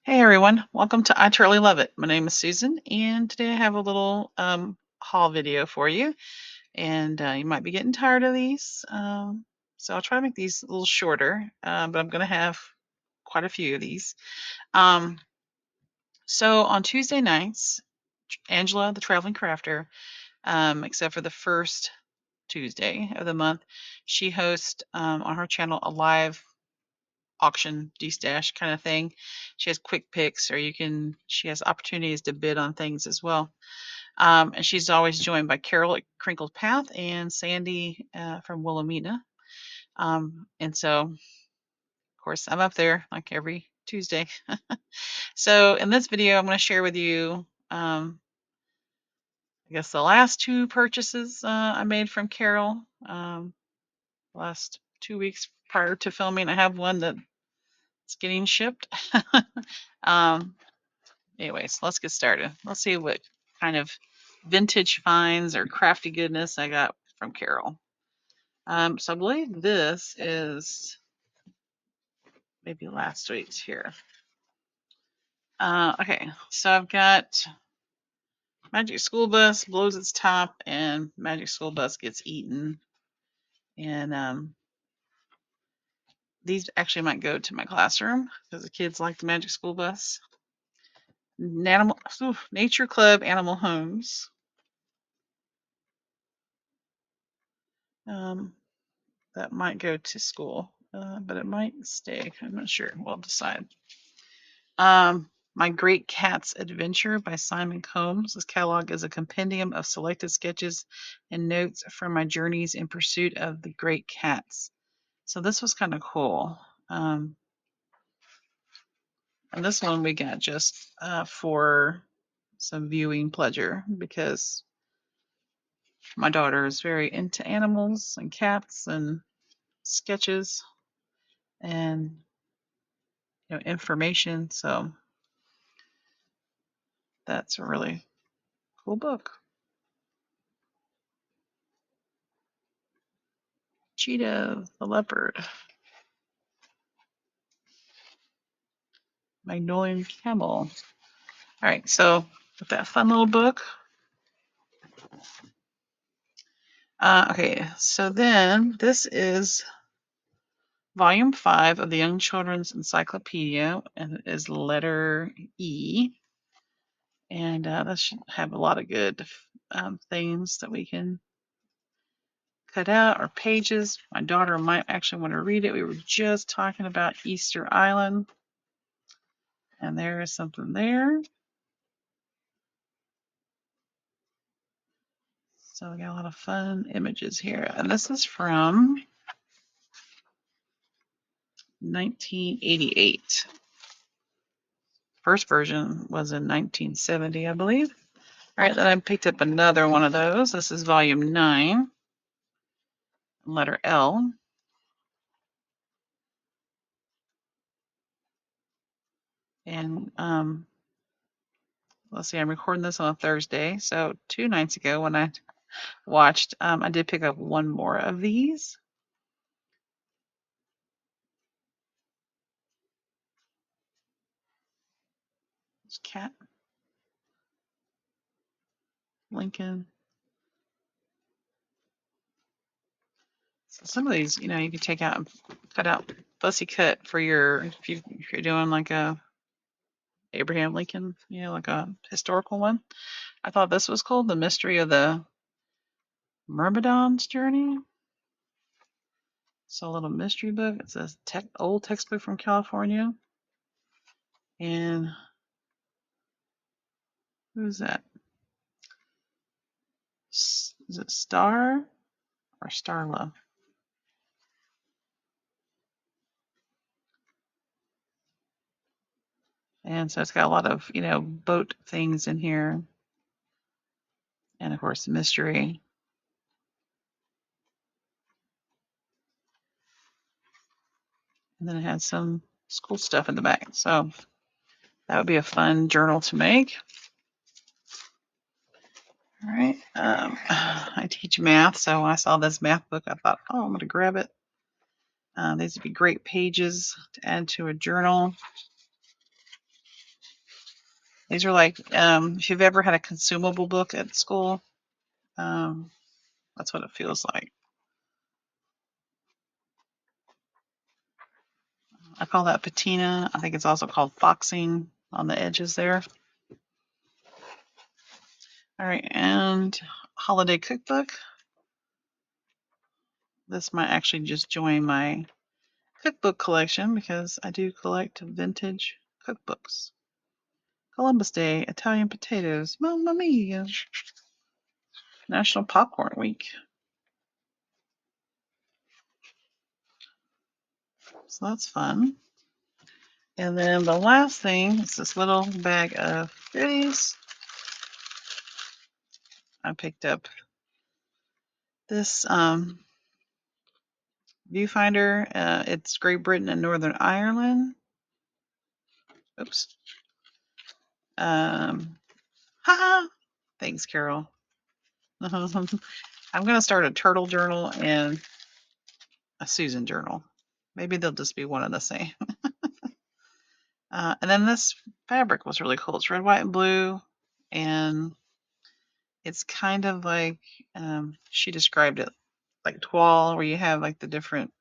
Hey everyone, welcome to I Truly Love It. My name is Susan, and today I have a little haul video for you. And you might be getting tired of these, so I'll try to make these a little shorter. But I'm going to have quite a few of these. Um, so on Tuesday nights, Angela, the traveling crafter, except for the first Tuesday of the month, she hosts on her channel a live auction de-stash kind of thing. She has quick picks, or she has opportunities to bid on things as well. And she's always joined by Carol at Crinkled Path and Sandy from Wilhelmina. And so, of course, I'm up there like every Tuesday. So in this video, I'm going to share with you, I guess, the last two purchases I made from Carol. Last 2 weeks prior to filming, I have one that's getting shipped. um, Anyways, let's get started. Let's see what kind of vintage finds or crafty goodness I got from Carol. So I believe this is maybe last week's here. Okay, so I've got Magic School Bus blows its top and Magic School Bus gets eaten. And these actually might go to my classroom because the kids like the Magic School Bus. Nature Club Animal Homes. That might go to school, but it might stay. I'm not sure. We'll decide. My Great Cats Adventure by Simon Combs. This catalog is a compendium of selected sketches and notes from my journeys in pursuit of the great cats. So this was kind of cool. And this one we got just for some viewing pleasure because my daughter is very into animals and cats and sketches and information. So that's a really cool book. Cheetah the leopard. Magnolian camel. All right, so with that fun little book. Okay, so then this is volume 5 of the Young Children's Encyclopedia, and it is letter E. And that should have a lot of good things that we can cut out or pages. My daughter might actually want to read it. We were just talking about Easter Island, and there is something there. So we got a lot of fun images here. And this is from 1988. First version was in 1970, I believe. All right, then I picked up another one of those. This is volume 9, letter L. And let's see, I'm recording this on a Thursday. So 2 nights ago when I watched, I did pick up one more of these. Cat. Lincoln. So some of these, you can take out and cut out fussy cut for if you're doing like a Abraham Lincoln, like a historical one. I thought this was cool, The Mystery of the Myrmidon's Journey. So a little mystery book. It's a old textbook from California. And who's that? Is it Star or Starla? And so it's got a lot of, boat things in here. And of course, the mystery. And then it has some school stuff in the back. So that would be a fun journal to make. All right. I teach math, so when I saw this math book, I thought, oh, I'm going to grab it. These would be great pages to add to a journal. These are like, if you've ever had a consumable book at school, that's what it feels like. I call that patina. I think it's also called foxing on the edges there. All right, and holiday cookbook. This might actually just join my cookbook collection because I do collect vintage cookbooks. Columbus Day, Italian potatoes, Mamma Mia. National Popcorn Week. So that's fun. And then the last thing is this little bag of goodies. I picked up this viewfinder. It's Great Britain and Northern Ireland. Oops. Haha. Thanks, Carol. I'm going to start a turtle journal and a Susan journal. Maybe they'll just be one and the same. And then this fabric was really cool. It's red, white, and blue. And it's kind of like, she described it like toile, where you have like the different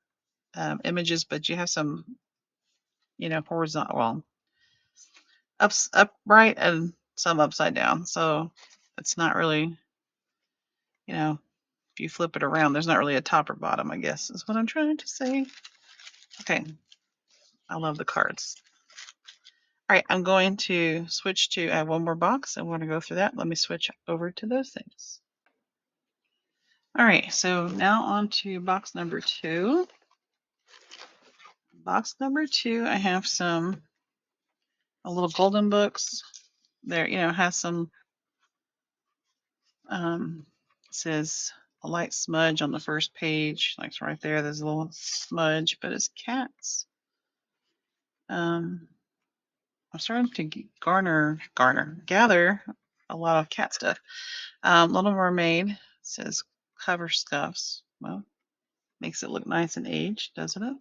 images, but you have some, horizontal, well, upright and some upside down. So it's not really, if you flip it around, there's not really a top or bottom, I guess, is what I'm trying to say. Okay. I love the cards. All right, I'm going to switch to, I have one more box. I want to go through that. Let me switch over to those things. All right, so now on to box number 2. Box number 2, I have a little golden books. There, has some, it says a light smudge on the first page. Like it's right there, there's a little smudge, but it's cats. I'm starting to gather a lot of cat stuff. Little Mermaid says cover scuffs. Well, makes it look nice and aged, doesn't it?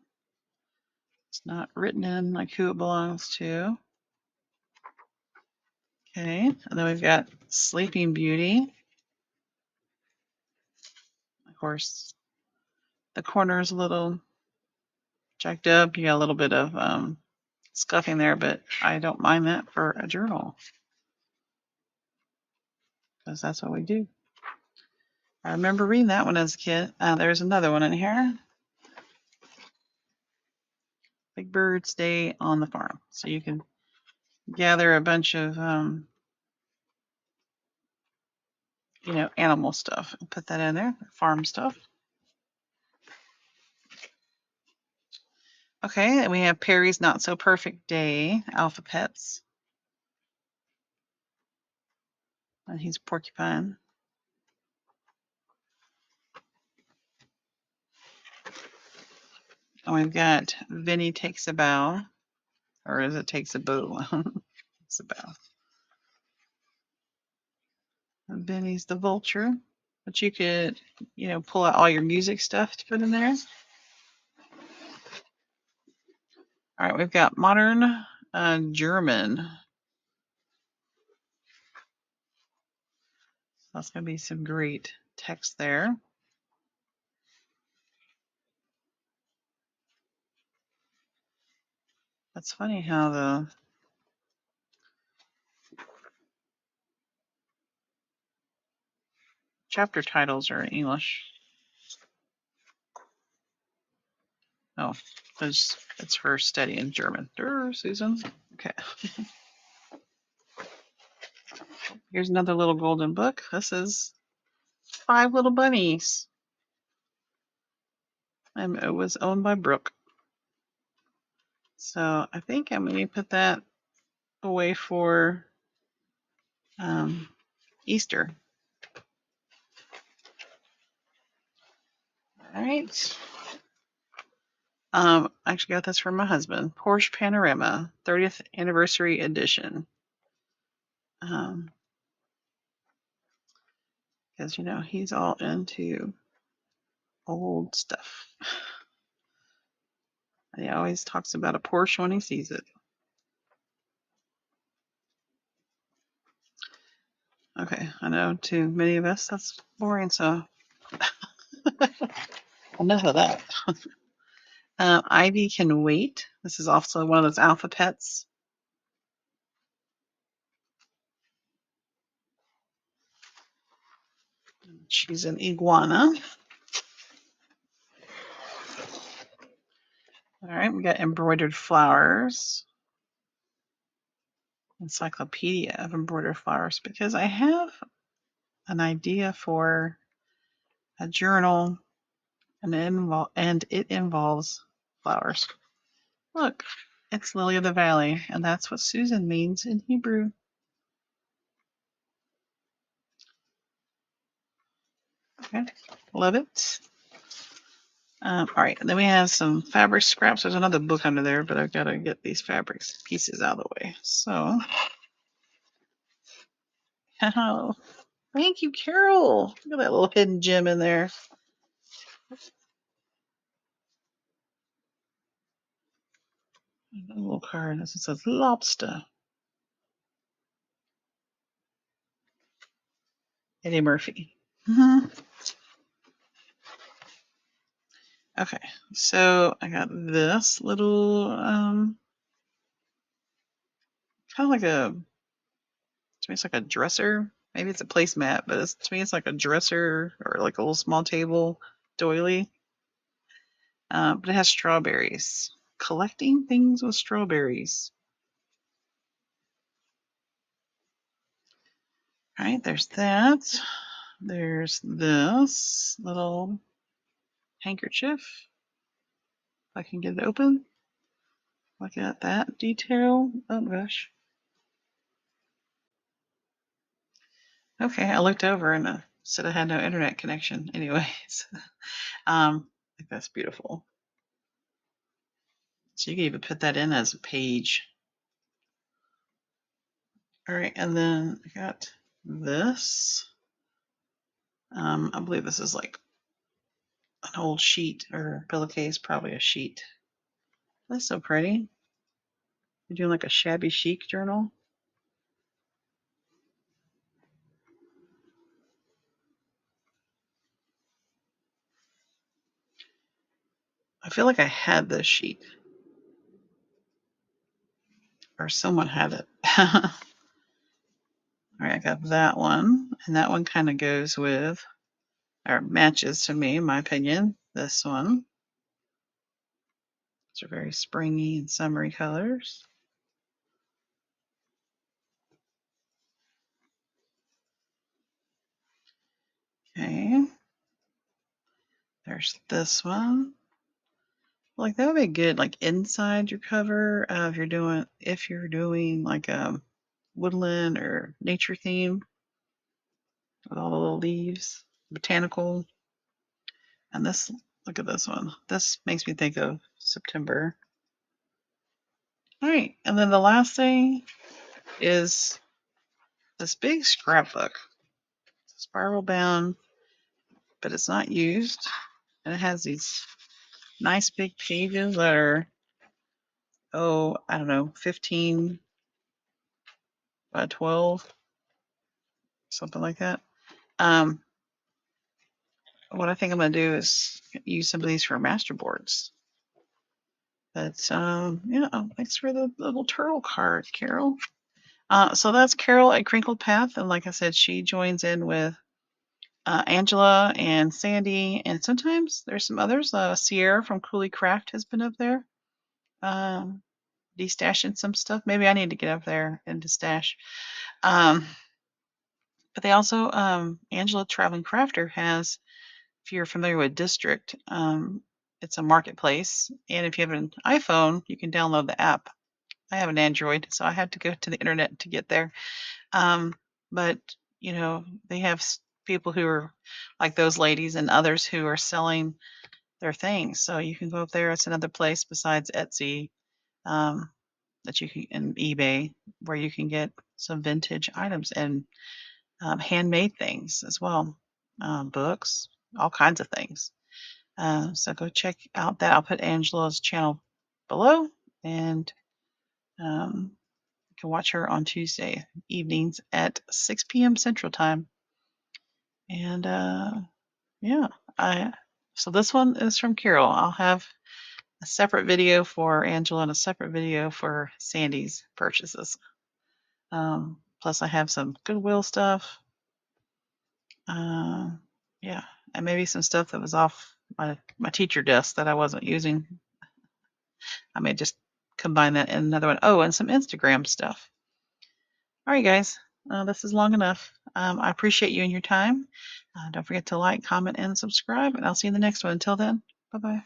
It's not written in like who it belongs to. Okay, and then we've got Sleeping Beauty. Of course, the corner is a little jacked up. You got a little bit of scuffing there, but I don't mind that for a journal because that's what we do. I remember reading that one as a kid. There's another one in here. Big Birds Day on the Farm. So you can gather a bunch of animal stuff and put that in there, farm stuff. Okay, and we have Perry's Not So Perfect Day, Alpha Pets. And he's Porcupine. And we've got Vinny Takes a Bow, or is it Takes a Bow? Takes a bow. And Vinny's the vulture, but you could, pull out all your music stuff to put in there. All right, we've got Modern German. That's going to be some great text there. That's funny how the chapter titles are in English. Oh, it's for studying German. Susan. Okay. Here's another little golden book. This is 5 Little Bunnies. And it was owned by Brooke. So I think I'm going to put that away for Easter. All right. I actually got this from my husband. Porsche Panorama 30th Anniversary Edition. Because, he's all into old stuff. And he always talks about a Porsche when he sees it. Okay, I know to many of us that's boring, so enough of that. Ivy can wait. This is also one of those alpha pets. She's an iguana. All right, we got embroidered flowers. Encyclopedia of embroidered flowers, because I have an idea for a journal and it involves flowers. Look, it's Lily of the Valley, and that's what Susan means in Hebrew. Okay, love it. All right, and then we have some fabric scraps. There's another book under there, but I've got to get these fabric pieces out of the way. So, oh, thank you, Carol. Look at that little hidden gem in there. A little card. This says lobster. Eddie Murphy. Okay, so I got this little, kind of like to me, it's like a dresser. Maybe it's a placemat, but to me, it's like a dresser or like a little small table doily. But it has strawberries. Collecting things with strawberries. All right, there's that. There's this little handkerchief. If I can get it open. Look at that detail. Oh gosh. Okay, I looked over and said I had no internet connection. Anyways, I think that's beautiful. So you can even put that in as a page. All right, and then I got this. I believe this is like an old sheet or pillowcase, probably a sheet. That's so pretty. You're doing like a shabby chic journal. I feel like I had this sheet, or someone had it. All right, I got that one, and that one kind of goes with, or matches to me, in my opinion. This one. These are very springy and summery colors. Okay. There's this one. Like that would be good, like inside your cover, if you're doing like a woodland or nature theme with all the little leaves, botanical. And this, look at this one. This makes me think of September. All right, and then the last thing is this big scrapbook. It's spiral bound, but it's not used, and it has these nice big pages that are, I don't know, 15 by 12, something like that. What I think I'm going to do is use some of these for master boards. But yeah, thanks for the little turtle card, Carol. So that's Carol at Crinkled Path, and like I said, she joins in with Angela and Sandy, and sometimes there's some others. Sierra from Cooley Craft has been up there, destashing some stuff. Maybe I need to get up there and destash. But they also, Angela Traveling Crafter has, if you're familiar with District, it's a marketplace. And if you have an iPhone, you can download the app. I have an Android, so I had to go to the internet to get there. But, they have people who are like those ladies and others who are selling their things. So you can go up there. It's another place besides Etsy, that you can, and eBay, where you can get some vintage items and handmade things as well, books, all kinds of things. So go check out that. I'll put Angela's channel below, and can watch her on Tuesday evenings at 6 p.m. Central Time. And yeah, so this one is from Carol. I'll have a separate video for Angela and a separate video for Sandy's purchases. Plus, I have some Goodwill stuff. Yeah, and maybe some stuff that was off my teacher desk that I wasn't using. I may just combine that in another one. Oh, and some Instagram stuff. All right, guys, this is long enough. I appreciate you and your time. Don't forget to like, comment, and subscribe, and I'll see you in the next one. Until then, bye-bye.